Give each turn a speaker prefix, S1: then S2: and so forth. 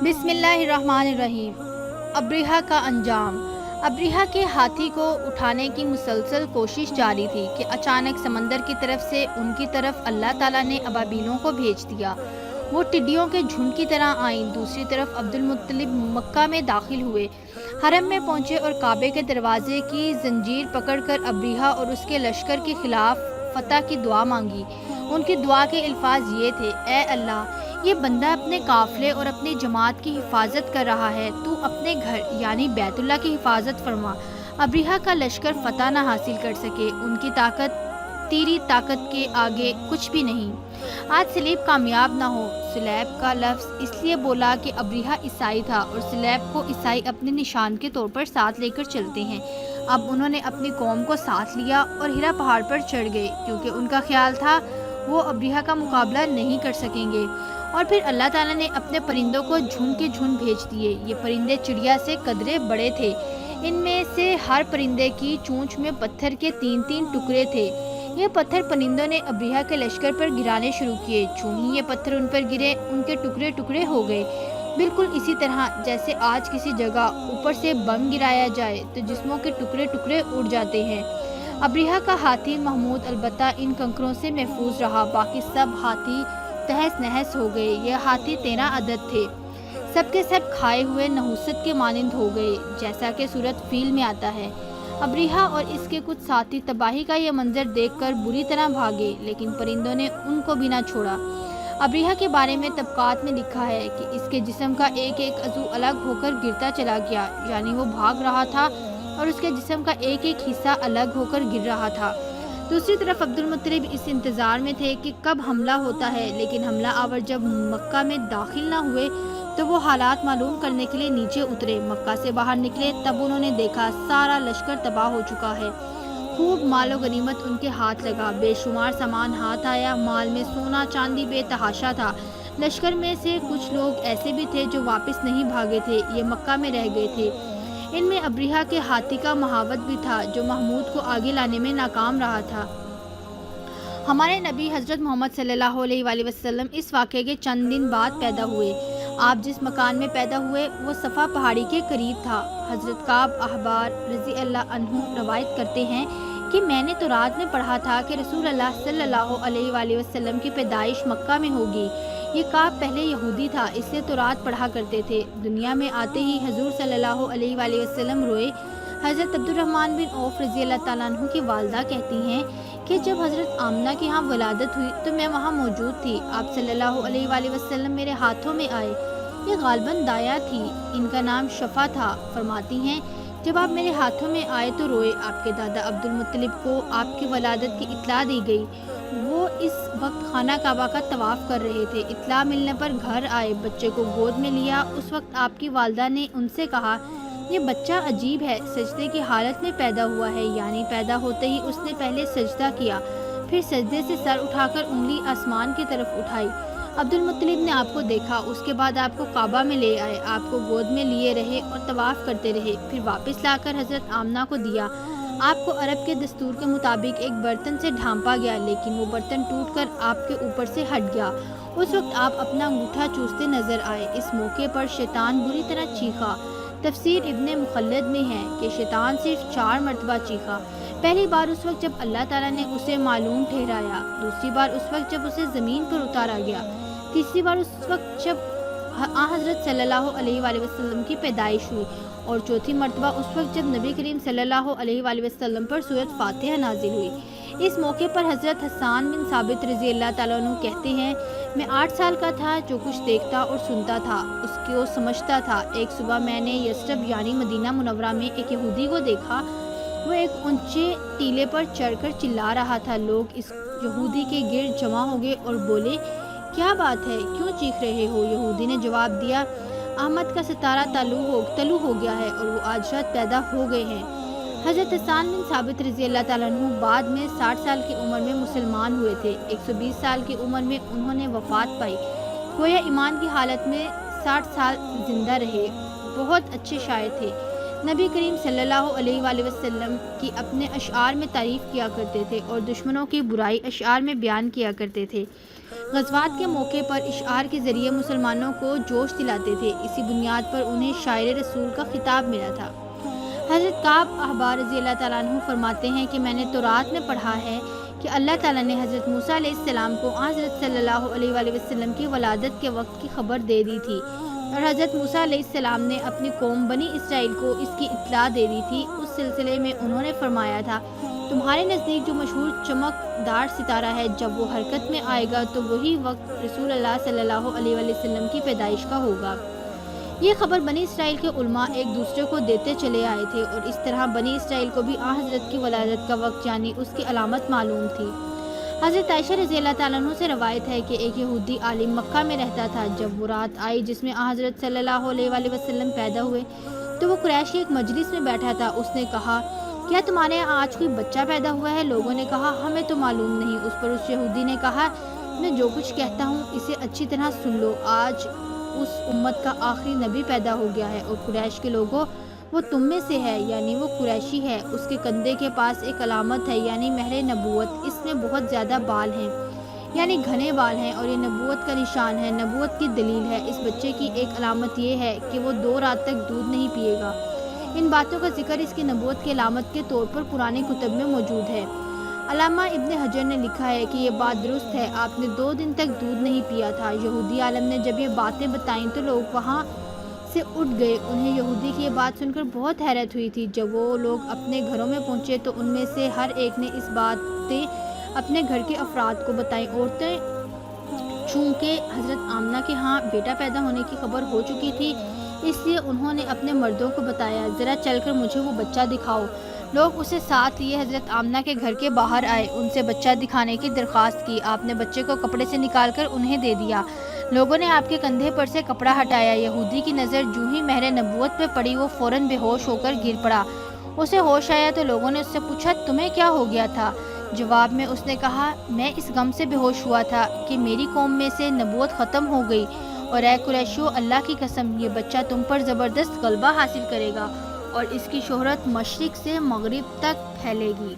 S1: بسم اللہ الرحمن الرحیم۔ ابریہہ کا انجام۔ ابریہہ کے ہاتھی کو اٹھانے کی مسلسل کوشش جاری تھی کہ اچانک سمندر کی طرف سے ان کی طرف اللہ تعالیٰ نے ابابیلوں کو بھیج دیا۔ وہ ٹڈیوں کے جھنڈ کی طرح آئیں۔ دوسری طرف عبد المطلب مکہ میں داخل ہوئے، حرم میں پہنچے اور کعبے کے دروازے کی زنجیر پکڑ کر ابریہہ اور اس کے لشکر کے خلاف فتح کی دعا مانگی۔ ان کی دعا کے الفاظ یہ تھے: اے اللہ، یہ بندہ اپنے قافلے اور اپنی جماعت کی حفاظت کر رہا ہے، تو اپنے گھر یعنی بیت اللہ کی حفاظت فرما۔ ابریہہ کا لشکر فتح نہ حاصل کر سکے، ان کی طاقت تیری طاقت کے آگے کچھ بھی نہیں۔ آج سلیب کامیاب نہ ہو۔ سلیب کا لفظ اس لیے بولا کہ ابریہہ عیسائی تھا اور سلیب کو عیسائی اپنے نشان کے طور پر ساتھ لے کر چلتے ہیں۔ اب انہوں نے اپنی قوم کو ساتھ لیا اور ہیرا پہاڑ پر چڑھ گئے، کیونکہ ان کا خیال تھا وہ ابریہہ کا مقابلہ نہیں کر سکیں گے۔ اور پھر اللہ تعالیٰ نے اپنے پرندوں کو جھنڈ کے جھنڈ بھیج دیے۔ یہ پرندے چڑیا سے قدرے بڑے تھے۔ ان میں سے ہر پرندے کی چونچ میں پتھر کے 3 ٹکڑے تھے۔ یہ پتھر پرندوں نے ابریہہ کے لشکر پر گرانے شروع کیے۔ چوں ہی یہ پتھر ان پر گرے، ان کے ٹکڑے ٹکڑے ہو گئے، بالکل اسی طرح جیسے آج کسی جگہ اوپر سے بم گرایا جائے تو جسموں کے ٹکڑے ٹکڑے اڑ جاتے ہیں۔ ابریہہ کا ہاتھی محمود البتہ ان کنکروں سے محفوظ رہا، باقی سب ہاتھی تہس نہس ہو گئے۔ یہ ہاتھی 13 عدد تھے، سب کے سب کھائے ہوئے نحوست کے مانند ہو گئے، جیسا کہ سورۃ فیل میں آتا ہے۔ ابریہہ اور اس کے کچھ ساتھی تباہی کا یہ منظر دیکھ کر بری طرح بھاگے، لیکن پرندوں نے ان کو بھی نہ چھوڑا۔ ابریہہ کے بارے میں طبقات میں لکھا ہے کہ اس کے جسم کا ایک ایک عضو الگ ہو کر گرتا چلا گیا، یعنی وہ بھاگ رہا تھا اور اس کے جسم کا ایک ایک حصہ الگ ہو کر گر رہا تھا۔ دوسری طرف عبد المطلب اس انتظار میں تھے کہ کب حملہ ہوتا ہے، لیکن حملہ آور جب مکہ میں داخل نہ ہوئے تو وہ حالات معلوم کرنے کے لیے نیچے اترے۔ مکہ سے باہر نکلے تب انہوں نے دیکھا سارا لشکر تباہ ہو چکا ہے۔ خوب مال و غنیمت ان کے ہاتھ لگا، بے شمار سامان ہاتھ آیا، مال میں سونا چاندی بے تحاشا تھا۔ لشکر میں سے کچھ لوگ ایسے بھی تھے جو واپس نہیں بھاگے تھے، یہ مکہ میں رہ گئے تھے۔ ان میں ابریہہ کے ہاتھی کا مہاوت بھی تھا، جو محمود کو آگے لانے میں ناکام رہا تھا۔ ہمارے نبی حضرت محمد صلی اللہ علیہ وآلہ وسلم اس واقعے کے چند دن بعد پیدا ہوئے۔ آپ جس مکان میں پیدا ہوئے وہ صفا پہاڑی کے قریب تھا۔ حضرت کعب احبار رضی اللہ عنہ روایت کرتے ہیں کہ میں نے تورات میں پڑھا تھا کہ رسول اللہ صلی اللہ علیہ وآلہ وسلم کی پیدائش مکہ میں ہوگی۔ یہ کعب پہلے یہودی تھا، اس لیے تورات پڑھا کرتے تھے۔ دنیا میں آتے ہی حضور صلی اللہ علیہ وآلہ وسلم روئے۔ حضرت عبد الرحمن بن عوف رضی اللہ تعالیٰ عنہ کی والدہ کہتی ہیں کہ جب حضرت آمنہ کے ہاں ولادت ہوئی تو میں وہاں موجود تھی۔ آپ صلی اللہ علیہ وآلہ وسلم میرے ہاتھوں میں آئے۔ یہ غالباً دایا تھی، ان کا نام شفا تھا۔ فرماتی ہیں جب آپ میرے ہاتھوں میں آئے تو روئے۔ آپ کے دادا عبد المطلب کو آپ کی ولادت کی اطلاع دی گئی۔ وہ اس وقت خانہ کعبہ کا طواف کر رہے تھے۔ اطلاع ملنے پر گھر آئے، بچے کو گود میں لیا۔ اس وقت آپ کی والدہ نے ان سے کہا یہ بچہ عجیب ہے، سجدے کی حالت میں پیدا ہوا ہے، یعنی پیدا ہوتے ہی اس نے پہلے سجدہ کیا، پھر سجدے سے سر اٹھا کر انگلی آسمان کی طرف اٹھائی۔ عبد المطلب نے آپ کو دیکھا، اس کے بعد آپ کو کعبہ میں لے آئے، آپ کو گود میں لیے رہے اور طواف کرتے رہے، پھر واپس لا کر حضرت آمنہ کو دیا۔ آپ کو عرب کے دستور کے مطابق ایک برتن سے ڈھانپا گیا، لیکن وہ برتن ٹوٹ کر آپ کے اوپر سے ہٹ گیا۔ اس وقت آپ اپنا انگوٹھا چوستے نظر آئے۔ اس موقع پر شیطان بری طرح چیخا۔ تفسیر ابن مخلد میں ہے کہ شیطان صرف 4 مرتبہ چیخا۔ پہلی بار اس وقت جب اللہ تعالیٰ نے اسے معلوم ٹھہرایا، دوسری بار اس وقت جب اسے زمین پر اتارا گیا، تیسری بار اس وقت جب حضرت صلی اللہ علیہ وآلہ وسلم کی پیدائش ہوئی، اور چوتھی مرتبہ اس وقت جب نبی کریم صلی اللہ علیہ وآلہ وسلم پر سورۃ فاتحہ نازل ہوئی۔ اس موقع پر حضرت حسان بن ثابت رضی اللہ تعالیٰ عنہ کہتے ہیں میں 8 سال کا تھا، جو کچھ دیکھتا اور سنتا تھا اس کو سمجھتا تھا۔ ایک صبح میں نے یثرب یعنی مدینہ منورہ میں ایک یہودی کو دیکھا، وہ ایک اونچے ٹیلے پر چڑھ کر چلا رہا تھا۔ لوگ اس یہودی کے گرد جمع ہو گئے اور بولے کیا بات ہے، کیوں چیخ رہے ہو؟ یہودی نے جواب دیا احمد کا ستارہ طلوع ہو گیا ہے اور وہ آج رات پیدا ہو گئے ہیں۔ حضرت حسان بن ثابت رضی اللہ تعالیٰ عنہ بعد میں 60 سال کی عمر میں مسلمان ہوئے تھے۔ 120 سال کی عمر میں انہوں نے وفات پائی، گویا ایمان کی حالت میں 60 سال زندہ رہے۔ بہت اچھے شاعر تھے۔ نبی کریم صلی اللہ علیہ وآلہ وسلم کی اپنے اشعار میں تعریف کیا کرتے تھے اور دشمنوں کی برائی اشعار میں بیان کیا کرتے تھے۔ غزوات کے موقع پر اشعار کے ذریعے مسلمانوں کو جوش دلاتے تھے۔ اسی بنیاد پر انہیں شاعر رسول کا خطاب ملا تھا۔ حضرت کعب احبار رضی اللہ تعالیٰ عنہ فرماتے ہیں کہ میں نے تورات میں پڑھا ہے کہ اللہ تعالیٰ نے حضرت موسیٰ علیہ السلام کو حضرت صلی اللہ علیہ وآلہ وسلم کی ولادت کے وقت کی خبر دے دی تھی، اور حضرت موسیٰ علیہ السلام نے اپنی قوم بنی اسرائیل کو اس کی اطلاع دے دی تھی۔ اس سلسلے میں انہوں نے فرمایا تھا، تمہارے نزدیک جو مشہور چمکدار ستارہ ہے، جب وہ حرکت میں آئے گا تو وہی وقت رسول اللہ صلی اللہ علیہ وآلہ وسلم کی پیدائش کا ہوگا۔ یہ خبر بنی اسرائیل کے علماء ایک دوسرے کو دیتے چلے آئے تھے، اور اس طرح بنی اسرائیل کو بھی حضرت کی ولادت کا وقت یعنی اس کی علامت معلوم تھی۔ حضرت عائشہ رضی اللہ تعالیٰ عنہ سے روایت ہے کہ ایک یہودی عالم مکہ میں رہتا تھا۔ جب وہ رات آئی جس میں حضرت صلی اللہ علیہ وآلہ وسلم پیدا ہوئے تو وہ قریش کی ایک مجلس میں بیٹھا تھا۔ اس نے کہا، کیا تمہارے یہاں آج کوئی بچہ پیدا ہوا ہے؟ لوگوں نے کہا، ہمیں تو معلوم نہیں۔ اس پر اس یہودی نے کہا، میں جو کچھ کہتا ہوں اسے اچھی طرح سن لو، آج اس امت کا آخری نبی پیدا ہو گیا ہے، اور قریش کے لوگوں وہ تم میں سے ہے، یعنی وہ قریشی ہے۔ اس کے کندھے کے پاس ایک علامت ہے، یعنی مہر نبوت۔ اس میں بہت زیادہ بال ہیں، یعنی گھنے بال ہیں، اور یہ نبوت کا نشان ہے، نبوت کی دلیل ہے۔ اس بچے کی ایک علامت یہ ہے کہ وہ 2 رات تک دودھ نہیں پیے گا۔ ان باتوں کا ذکر اس کی نبوت کی علامت کے طور پر قرآن کتب میں موجود ہے۔ علامہ ابن حجر نے لکھا ہے کہ یہ بات درست ہے، آپ نے 2 دن تک دودھ نہیں پیا تھا۔ یہودی عالم نے جب یہ باتیں بتائیں تو لوگ وہاں سے اٹھ گئے۔ انہیں یہودی کی یہ بات سن کر بہت حیرت ہوئی تھی۔ جب وہ لوگ اپنے گھروں میں پہنچے تو ان میں سے ہر ایک نے اس باتیں اپنے گھر کے افراد کو بتائیں۔ عورتیں چونکہ حضرت آمنہ کے ہاں بیٹا پیدا ہونے کی خبر ہو چکی تھی، اس لیے انہوں نے اپنے مردوں کو بتایا، ذرا چل کر مجھے وہ بچہ دکھاؤ۔ لوگ اسے ساتھ لیے حضرت آمنہ کے گھر کے باہر آئے، ان سے بچہ دکھانے کی درخواست کی۔ آپ نے بچے کو کپڑے سے نکال کر انہیں دے دیا۔ لوگوں نے آپ کے کندھے پر سے کپڑا ہٹایا۔ یہودی کی نظر جو ہی مہر نبوت پہ پڑی وہ فوراً بے ہوش ہو کر گر پڑا۔ اسے ہوش آیا تو لوگوں نے اس سے پوچھا، تمہیں کیا ہو گیا تھا؟ جواب میں اس نے کہا، میں اس غم سے بے ہوش ہوا تھا کہ میری قوم میں سے نبوت ختم ہو گئی، اور اے قریشیو، اللہ کی قسم، یہ بچہ تم پر زبردست غلبہ حاصل کرے گا اور اس کی شہرت مشرق سے مغرب تک پھیلے گی۔